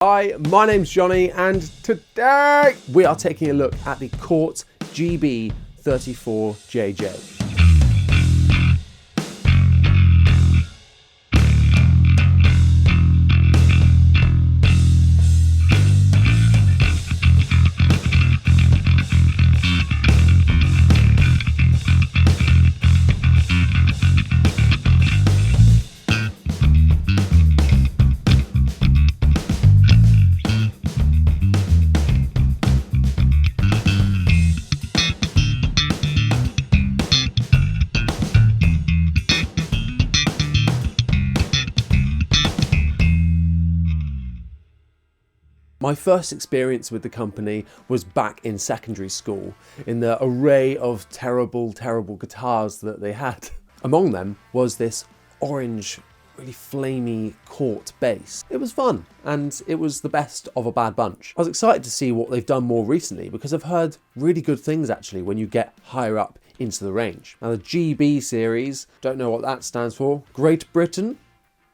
Hi, my name's Johnny, and today we are taking a look at the Cort GB34JJ. My first experience with the company was back in secondary school, in the array of terrible guitars that they had. Among them was this orange, really flamey Cort bass. It was fun, and it was the best of a bad bunch. I was excited to see what they've done more recently, because I've heard really good things actually when you get higher up into the range. Now the GB series, don't know what that stands for. Great Britain,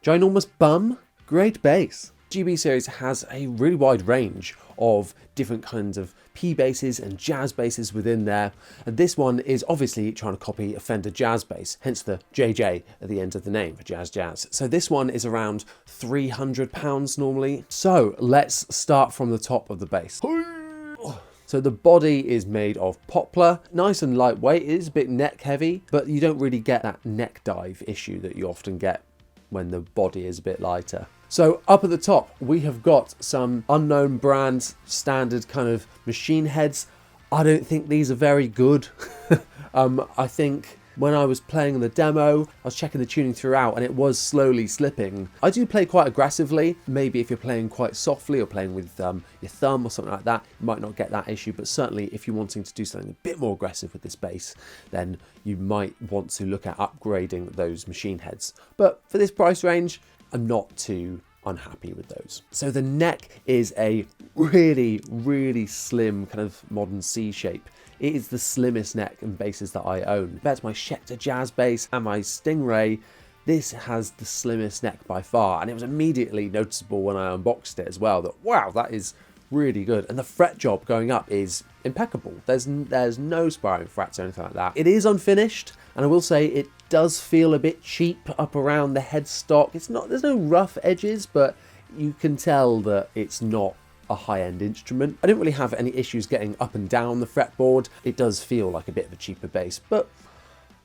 ginormous bum, great bass. GB series has a really wide range of different kinds of P basses and jazz basses within there, and this one is obviously trying to copy a Fender jazz bass, hence the JJ at the end of the name for jazz. So this one is around £300 normally. So let's start from the top of the bass. So the body is made of poplar, nice and lightweight. It is a bit neck heavy, but you don't really get that neck dive issue that you often get when the body is a bit lighter. So up at the top, we have got some unknown brand standard kind of machine heads. I don't think these are very good. I think when I was playing the demo, I was checking the tuning throughout and it was slowly slipping. I do play quite aggressively. Maybe if you're playing quite softly or playing with your thumb or something like that, you might not get that issue. But certainly if you're wanting to do something a bit more aggressive with this bass, then you might want to look at upgrading those machine heads. But for this price range, I'm not too unhappy with those. So the neck is a really slim kind of modern C shape. It is the slimmest neck and basses that I own. Compared to my Schecter jazz bass and my Stingray, this has the slimmest neck by far, and it was immediately noticeable when I unboxed it as well that wow, that is really good. And the fret job going up is impeccable. There's no sparring frets or anything like that. It is unfinished, and I will say it does feel a bit cheap up around the headstock. There's no rough edges, but you can tell that it's not a high-end instrument. I didn't really have any issues getting up and down the fretboard. It does feel like a bit of a cheaper bass, but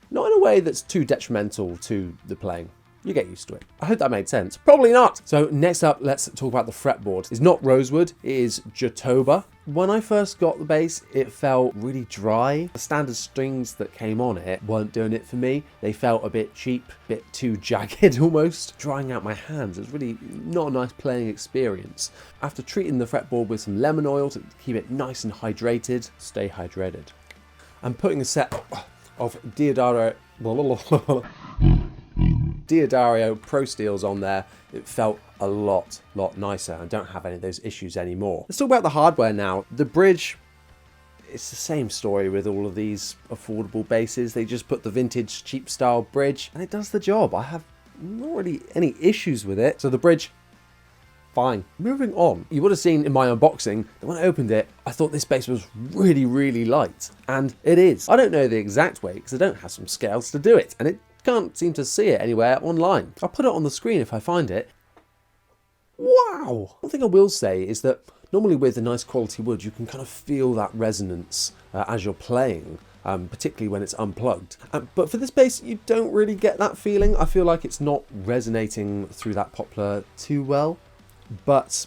not in a way that's too detrimental to the playing. You get used to it. I hope that made sense. Probably not. So next up, let's talk about the fretboard. It's not rosewood, it is Jatoba. When I first got the bass, it felt really dry. The standard strings that came on it weren't doing it for me. They felt a bit cheap, a bit too jagged almost. Drying out my hands. It was really not a nice playing experience. After treating the fretboard with some lemon oil to keep it nice and hydrated, stay hydrated. I'm putting a set of Diodario Pro Steels on there. It felt a lot nicer and don't have any of those issues anymore. Let's talk about the hardware now. The bridge, it's the same story with all of these affordable basses. They just put the vintage cheap style bridge and it does the job. I have not really any issues with it. So the bridge, fine. Moving on, you would have seen in my unboxing that when I opened it, I thought this bass was really light, and it is. I don't know the exact weight because I don't have some scales to do it, and it can't seem to see it anywhere online. I'll put it on the screen if I find it. Wow! One thing I will say is that normally with a nice quality wood, you can kind of feel that resonance as you're playing, particularly when it's unplugged. But for this bass, you don't really get that feeling. I feel like it's not resonating through that poplar too well, but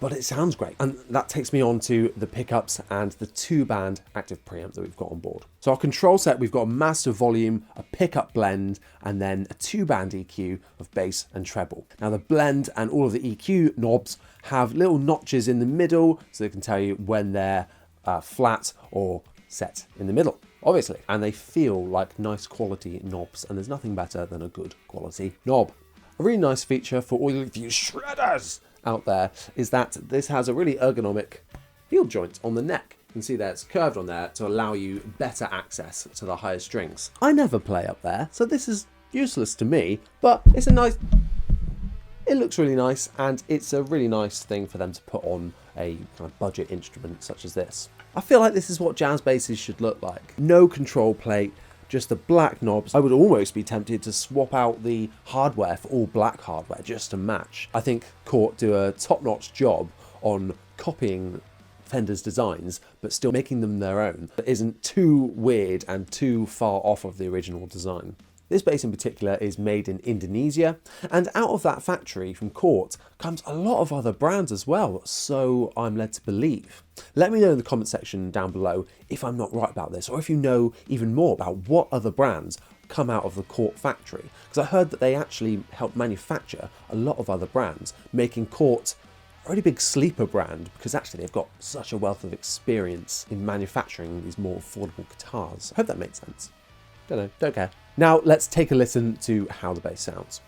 it sounds great. And that takes me on to the pickups and the 2-band active preamp that we've got on board. So our control set, we've got a master volume, a pickup blend, and then a 2-band EQ of bass and treble. Now the blend and all of the EQ knobs have little notches in the middle, so they can tell you when they're flat or set in the middle, obviously. And they feel like nice quality knobs, and there's nothing better than a good quality knob. A really nice feature for all of you shredders out there is that this has a really ergonomic heel joint on the neck. You can see that it's curved on there to allow you better access to the higher strings. I never play up there, so this is useless to me, but it's a nice it looks really nice, and it's a really nice thing for them to put on a kind of budget instrument such as this. I feel like this is what jazz basses should look like. No control plate, just the black knobs. I would almost be tempted to swap out the hardware for all black hardware just to match. I think Cort do a top-notch job on copying Fender's designs, but still making them their own, that isn't too weird and too far off of the original design. This bass in particular is made in Indonesia, and out of that factory from Cort comes a lot of other brands as well, so I'm led to believe. Let me know in the comment section down below if I'm not right about this, or if you know even more about what other brands come out of the Cort factory, because I heard that they actually help manufacture a lot of other brands, making Cort a really big sleeper brand, because actually they've got such a wealth of experience in manufacturing these more affordable guitars. I hope that makes sense. Don't know, don't care. Now let's take a listen to how the bass sounds.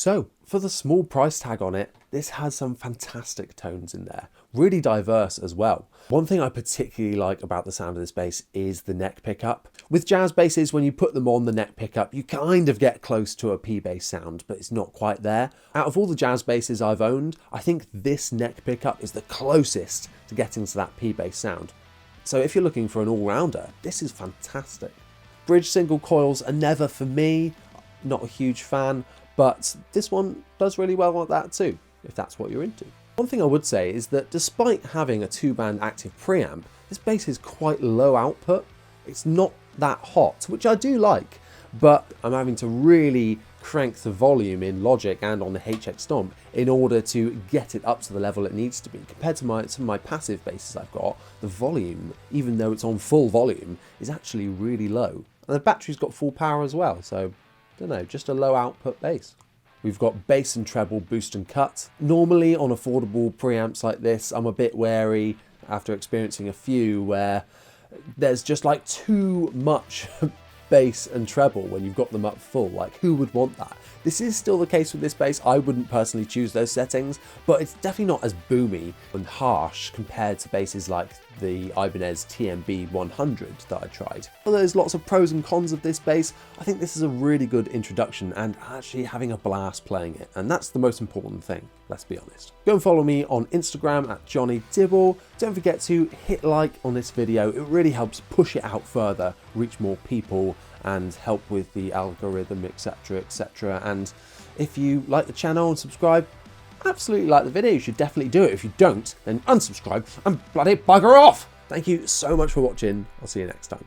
So, for the small price tag on it, this has some fantastic tones in there, really diverse as well. One thing I particularly like about the sound of this bass is the neck pickup. With jazz basses, when you put them on the neck pickup, you kind of get close to a P bass sound, but it's not quite there. Out of all the jazz basses I've owned, I think this neck pickup is the closest to getting to that P bass sound. So if you're looking for an all-rounder, this is fantastic. Bridge single coils are never for me, not a huge fan, but this one does really well at that too, if that's what you're into. One thing I would say is that despite having a 2-band active preamp, this bass is quite low output. It's not that hot, which I do like, but I'm having to really crank the volume in Logic and on the HX Stomp in order to get it up to the level it needs to be. Compared to some of my passive basses I've got, the volume, even though it's on full volume, is actually really low. And the battery's got full power as well, so I don't know, just a low output bass. We've got bass and treble boost and cut. Normally on affordable preamps like this, I'm a bit wary after experiencing a few where there's just like too much bass and treble when you've got them up full. Like, who would want that? This is still the case with this bass. I wouldn't personally choose those settings, but it's definitely not as boomy and harsh compared to basses like the Ibanez TMB 100 that I tried. But there's lots of pros and cons of this bass. I think this is a really good introduction and actually having a blast playing it, and that's the most important thing, let's be honest. Go and follow me on Instagram at Johnny Dibble. Don't forget to hit like on this video. It really helps push it out further, reach more people, and help with the algorithm, etc, etc. And if you like the channel and subscribe, absolutely like the video, you should definitely do it. If you don't, then unsubscribe and bloody bugger off. Thank you so much for watching. I'll see you next time.